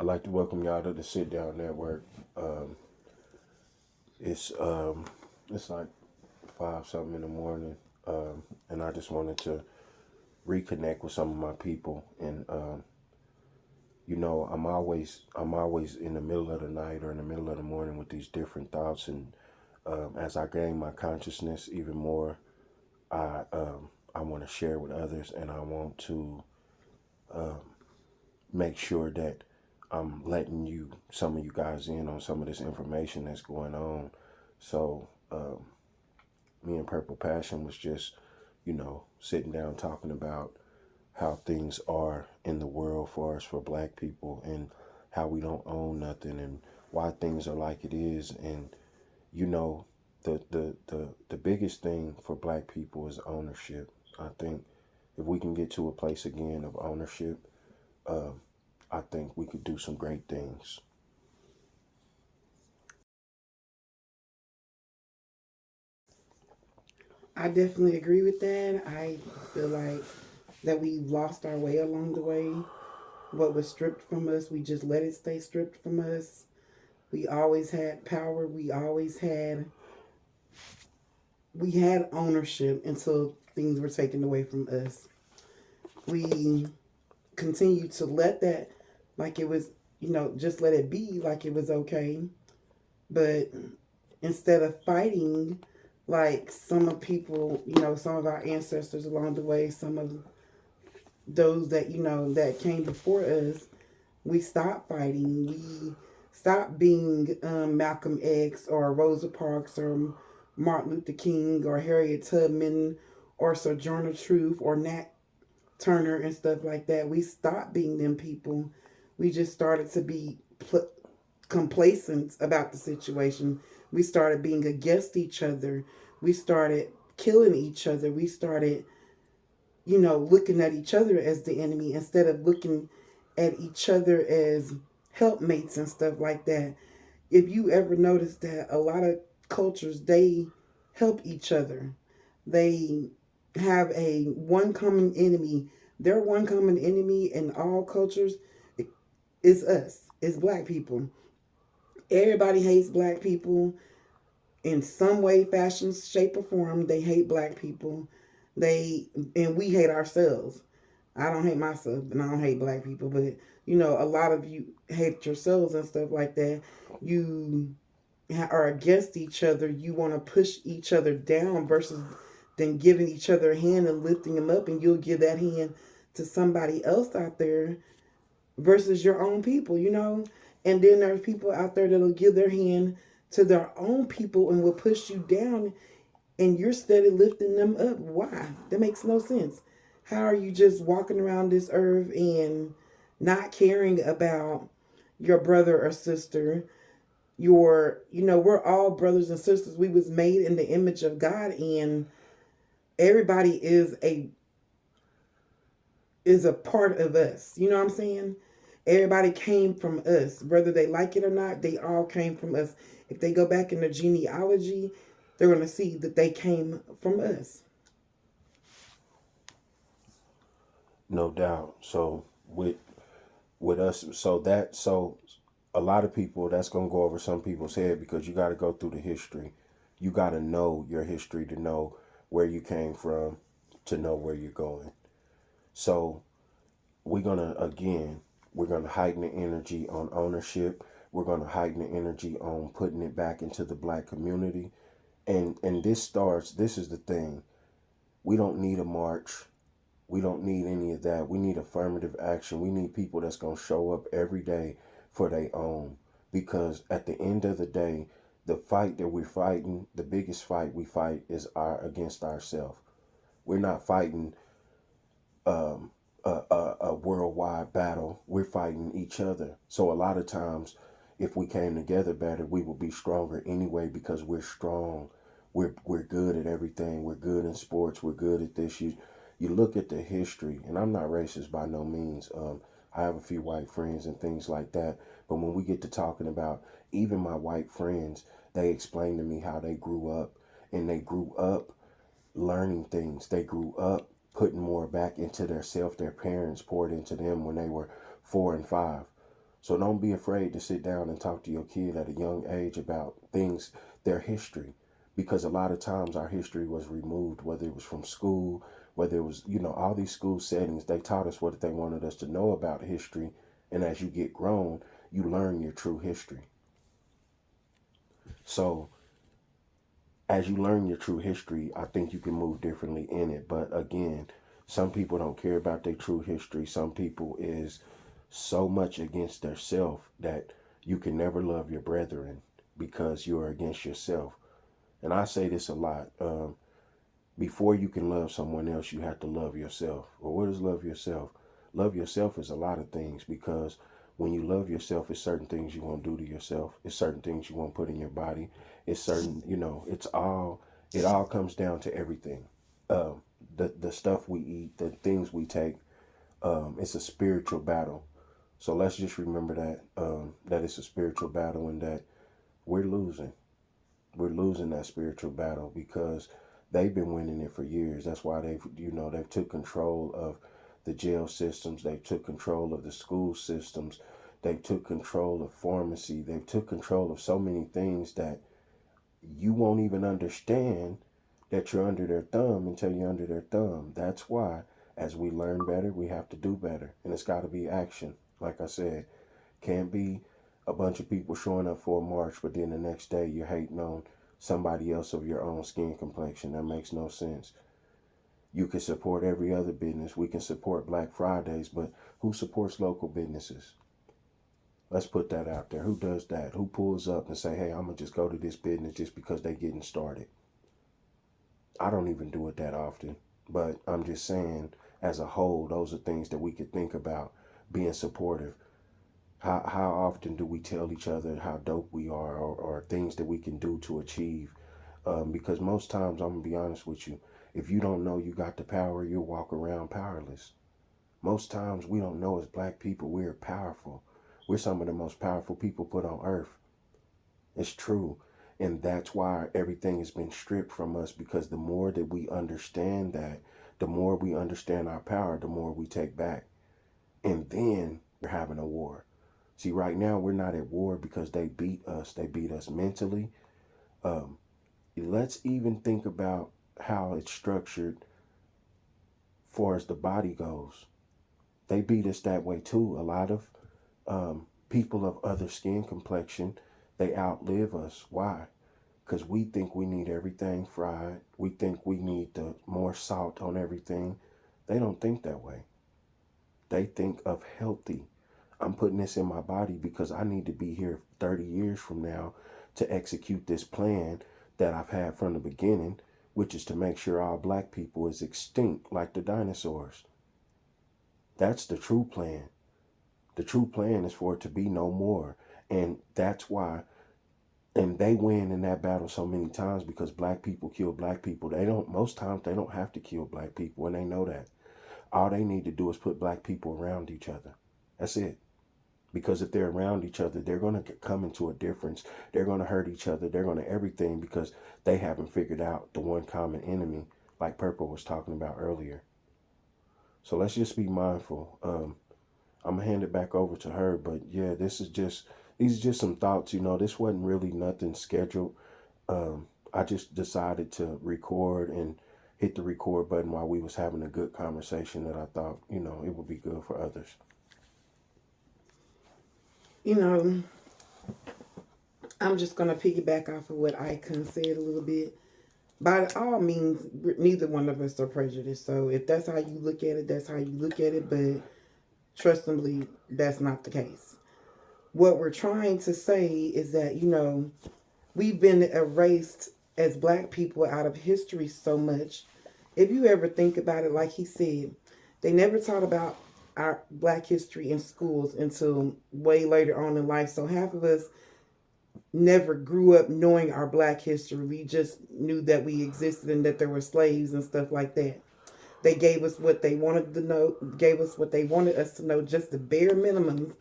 I'd like to welcome y'all to the Sit Down Network. Um, it's um, it's like 5 something in the morning, and I just wanted to reconnect with some of my people. And I'm always in the middle of the night or in the middle of the morning with these different thoughts. And as I gain my consciousness even more, I want to share with others, and I want to make sure that I'm letting some of you guys in on some of this information that's going on. So, me and Purple Passion was just, sitting down talking about how things are in the world for us, for black people, and how we don't own nothing and why things are like it is. And, you know, the biggest thing for black people is ownership. I think if we can get to a place again of ownership, uh, I think we could do some great things. I definitely agree with that. I feel like that we lost our way along the way. What was stripped from us, we just let it stay stripped from us. We always had power. We had ownership until things were taken away from us. We continued to let that like it was, just let it be like it was okay. But instead of fighting like some of people, some of our ancestors along the way, some of those that that came before us, we stopped fighting. We stopped being Malcolm X or Rosa Parks or Martin Luther King or Harriet Tubman or Sojourner Truth or Nat Turner and stuff like that. We stopped being them people. We just started to be complacent about the situation. We started being against each other. We started killing each other. We started, looking at each other as the enemy instead of looking at each other as helpmates and stuff like that. If you ever notice that a lot of cultures, they help each other. They have a one common enemy. Their one common enemy in all cultures is us. Is black people. Everybody hates black people in some way, fashion, shape, or form. They hate black people. They and we hate ourselves. I don't hate myself, and I don't hate black people, but a lot of you hate yourselves and stuff like that. You are against each other. You want to push each other down versus than giving each other a hand and lifting them up, and you'll give that hand to somebody else out there versus your own people. And then there's people out there that'll give their hand to their own people and will push you down, and you're steady lifting them up. Why? That makes no sense. How are you just walking around this earth and not caring about your brother or sister? We're all brothers and sisters. We was made in the image of God, and everybody is a part of us. You know what I'm saying? Everybody came from us. Whether they like it or not, they all came from us. If they go back in their genealogy, they're going to see that they came from us. No doubt. So with us, so a lot of people, that's gonna go over some people's head because you got to go through the history. You got to know your history to know where you came from, to know where you're going. So we're gonna heighten the energy on ownership. We're gonna heighten the energy on putting it back into the black community. And this is the thing. We don't need a march. We don't need any of that. We need affirmative action. We need people that's going to show up every day for their own. Because at the end of the day, the fight that we're fighting, the biggest fight we fight is against ourselves. We're not fighting a worldwide battle. We're fighting each other. So a lot of times, if we came together better, we would be stronger anyway because we're strong. We're good at everything. We're good in sports. We're good at this. You look at the history, and I'm not racist by no means. I have a few white friends and things like that. But when we get to talking about even my white friends, they explain to me how they grew up, and they grew up learning things. They grew up putting more back into their self. Their parents poured into them when they were 4 and 5. So don't be afraid to sit down and talk to your kid at a young age about things, their history, because a lot of times our history was removed, whether it was from school, whether it was, all these school settings, they taught us what they wanted us to know about history. And as you get grown, you learn your true history. So as you learn your true history, I think you can move differently in it. But again, some people don't care about their true history. Some people is so much against their self that you can never love your brethren because you are against yourself. And I say this a lot. Before you can love someone else, you have to love yourself. Well, what is love yourself? Love yourself is a lot of things, because when you love yourself, it's certain things you won't do to yourself. It's certain things you won't put in your body. It's certain, it all comes down to everything. The stuff we eat, the things we take, it's a spiritual battle. So let's just remember that it's a spiritual battle, and that we're losing. We're losing that spiritual battle because they've been winning it for years. That's why they've took control of the jail systems. They took control of the school systems. They took control of pharmacy. They took control of so many things that you won't even understand that you're under their thumb until you're under their thumb. That's why, as we learn better, we have to do better. And it's got to be action. Like I said, can't be a bunch of people showing up for a march, but then the next day you're hating on somebody else of your own skin complexion. That makes no sense. You can support every other business. We can support Black Fridays, but who supports local businesses? Let's put that out there. Who does that? Who pulls up and say, hey, I'm going to just go to this business just because they're getting started? I don't even do it that often, but I'm just saying, as a whole, those are things that we could think about being supportive. How often do we tell each other how dope we are, or things that we can do to achieve? Because most times, I'm going to be honest with you, if you don't know you got the power, you'll walk around powerless. Most times we don't know, as Black people, we're powerful. We're some of the most powerful people put on earth. It's true. And that's why everything has been stripped from us, because the more that we understand that, the more we understand our power, the more we take back. And then we're having a war. See, right now we're not at war because they beat us. They beat us mentally. Let's even think about how it's structured far as the body goes. They beat us that way too. A lot of people of other skin complexion, they outlive us. Why? Because we think we need everything fried. We think we need the more salt on everything. They don't think that way. They think of healthy. I'm putting this in my body because I need to be here 30 years from now to execute this plan that I've had from the beginning, which is to make sure all Black people is extinct like the dinosaurs. That's the true plan. The true plan is for it to be no more. And that's why, and they win in that battle so many times because Black people kill Black people. Most times they don't have to kill Black people, and they know that. All they need to do is put Black people around each other. That's it. Because if they're around each other, they're going to come into a difference. They're going to hurt each other. They're going to everything because they haven't figured out the one common enemy, like Purple was talking about earlier. So let's just be mindful. I'm going to hand it back over to her. But yeah, these are just some thoughts. This wasn't really nothing scheduled. I just decided to record and hit the record button while we was having a good conversation that I thought, it would be good for others. I'm just going to piggyback off of what Icon said a little bit. By all means, neither one of us are prejudiced. So if that's how you look at it, that's how you look at it. But trustingly, that's not the case. What we're trying to say is that, we've been erased as Black people out of history so much. If you ever think about it, like he said, they never taught about our Black history in schools until way later on in life. So half of us never grew up knowing our Black history. We just knew that we existed and that there were slaves and stuff like that. They gave us what they wanted to know, gave us what they wanted us to know, just the bare minimum.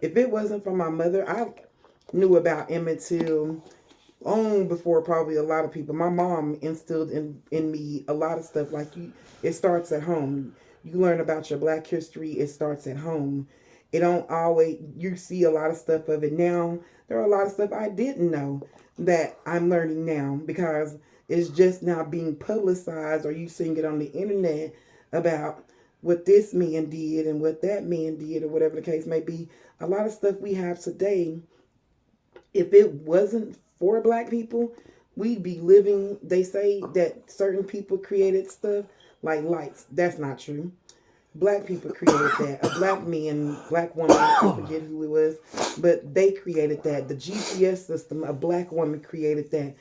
If it wasn't for my mother, I knew about Emmett Till long before probably a lot of people. My mom instilled in me a lot of stuff. Like it starts at home. You learn about your Black history, it starts at home. It don't always, you see a lot of stuff of it now. There are a lot of stuff I didn't know that I'm learning now because it's just now being publicized, or you seeing it on the internet about what this man did and what that man did, or whatever the case may be. A lot of stuff we have today, if it wasn't for black people, we'd be living. They say that certain people created stuff like lights. That's not true. Black people created that. A black man, black woman, I forget who it was, but they created that. The GPS system, a black woman created that.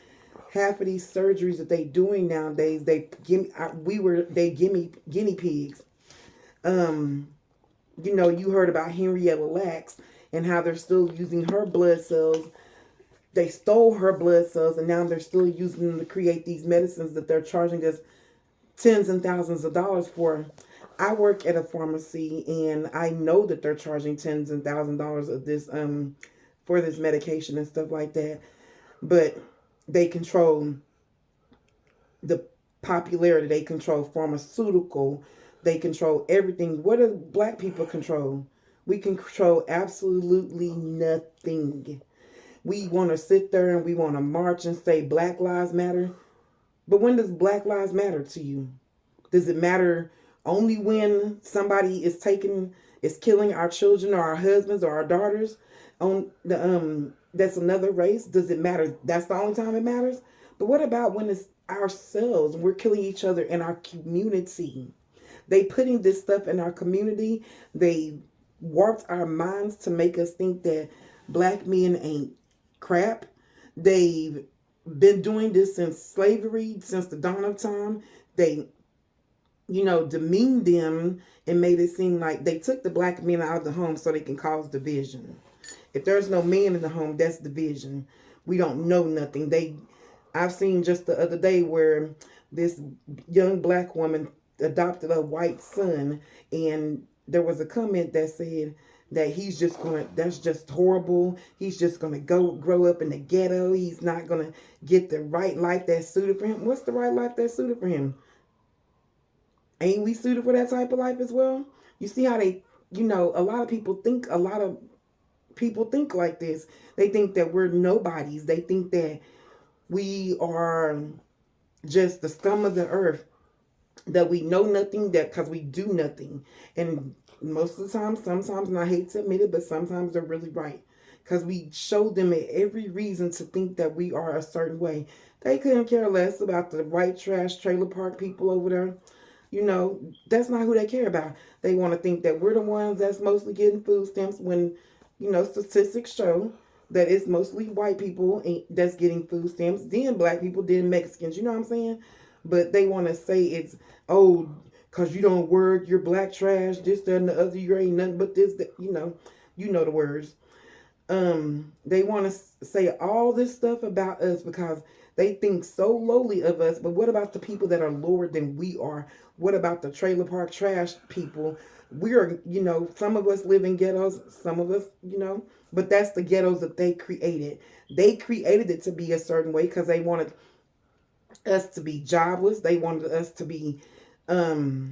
Half of these surgeries that they doing nowadays, they guinea pigs. Um, you heard about Henrietta Lacks and how they're still using her blood cells. They stole her blood cells, and now they're still using them to create these medicines that they're charging us tens and thousands of dollars for. I work at a pharmacy, and I know that they're charging tens and thousands of dollars of this for this medication and stuff like that. But they control the popularity. They control pharmaceutical. They control everything. What do black people control? We can control absolutely nothing. We want to sit there and we want to march and say Black Lives Matter. But when does Black Lives Matter to you? Does it matter only when somebody is killing our children or our husbands or our daughters on the that's another race? Does it matter? That's the only time it matters? But what about when it's ourselves? We're killing each other in our community. They putting this stuff in our community. They warped our minds to make us think that black men ain't crap. They've been doing this since slavery, since the dawn of time. They, demeaned them and made it seem like they took the black men out of the home so they can cause division. If there's no man in the home, that's division. We don't know nothing. I've seen just the other day where this young black woman adopted a white son, and there was a comment that said that that's just horrible. He's just gonna go grow up in the ghetto. He's not gonna get the right life that's suited for him. What's the right life that's suited for him? Ain't we suited for that type of life as well? You see how a lot of people think, like this. They think that we're nobodies. They think that we are just the scum of the earth, that we know nothing, that because we do nothing. And most of the time, sometimes, and I hate to admit it, but sometimes they're really right. Because we show them every reason to think that we are a certain way. They couldn't care less about the white trash trailer park people over there. That's not who they care about. They want to think that we're the ones that's mostly getting food stamps when, statistics show that it's mostly white people that's getting food stamps, then black people, then Mexicans. You know what I'm saying? But they want to say it's, oh, because you don't work, you're black trash, this, that, and the other, you ain't nothing but this, that, you know the words. They want to say all this stuff about us because they think so lowly of us. But what about the people that are lower than we are? What about the trailer park trash people? We're, some of us live in ghettos, some of us, but that's the ghettos that they created. They created it to be a certain way because they wanted us to be jobless. They wanted us to be, beggars,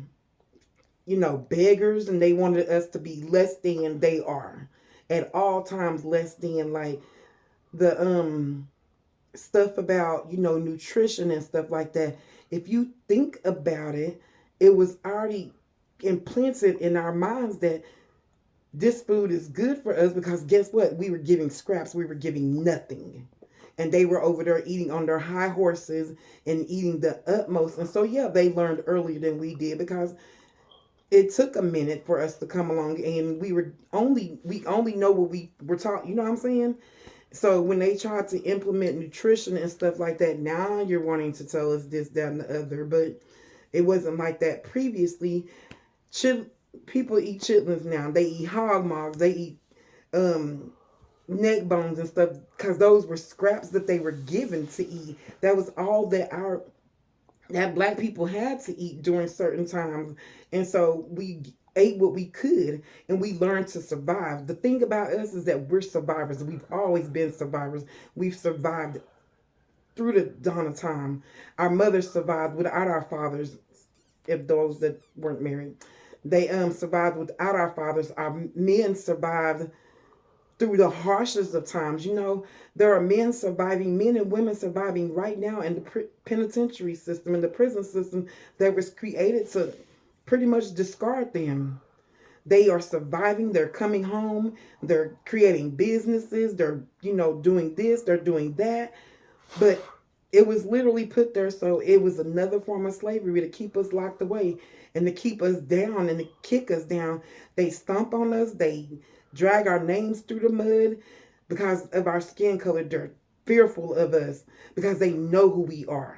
and they wanted us to be less than they are. At all times less than, like the stuff about, nutrition and stuff like that. If you think about it, it was already implanted in our minds that this food is good for us because guess what? We were giving scraps. We were giving nothing. And they were over there eating on their high horses and eating the utmost. And so, yeah, they learned earlier than we did because it took a minute for us to come along, and we only know what we were taught. You know what I'm saying? So when they tried to implement nutrition and stuff like that, now you're wanting to tell us this, that, and the other. But it wasn't like that previously. People eat chitlins now. They eat hog maws. They eat neck bones and stuff because those were scraps that they were given to eat. That was all that black people had to eat during certain times. And so we ate what we could and we learned to survive. The thing about us is that we're survivors. We've always been survivors. We've survived through the dawn of time. Our mothers survived without our fathers, if those that weren't married. They survived without our fathers. Our men survived through the harshest of times. You know, there are men and women surviving right now in the penitentiary system, in the prison system that was created to pretty much discard them. They are surviving, they're coming home, they're creating businesses, they're, doing this, they're doing that. But it was literally put there, so it was another form of slavery to keep us locked away and to keep us down and to kick us down. They stomp on us, they drag our names through the mud because of our skin color. They're fearful of us because they know who we are.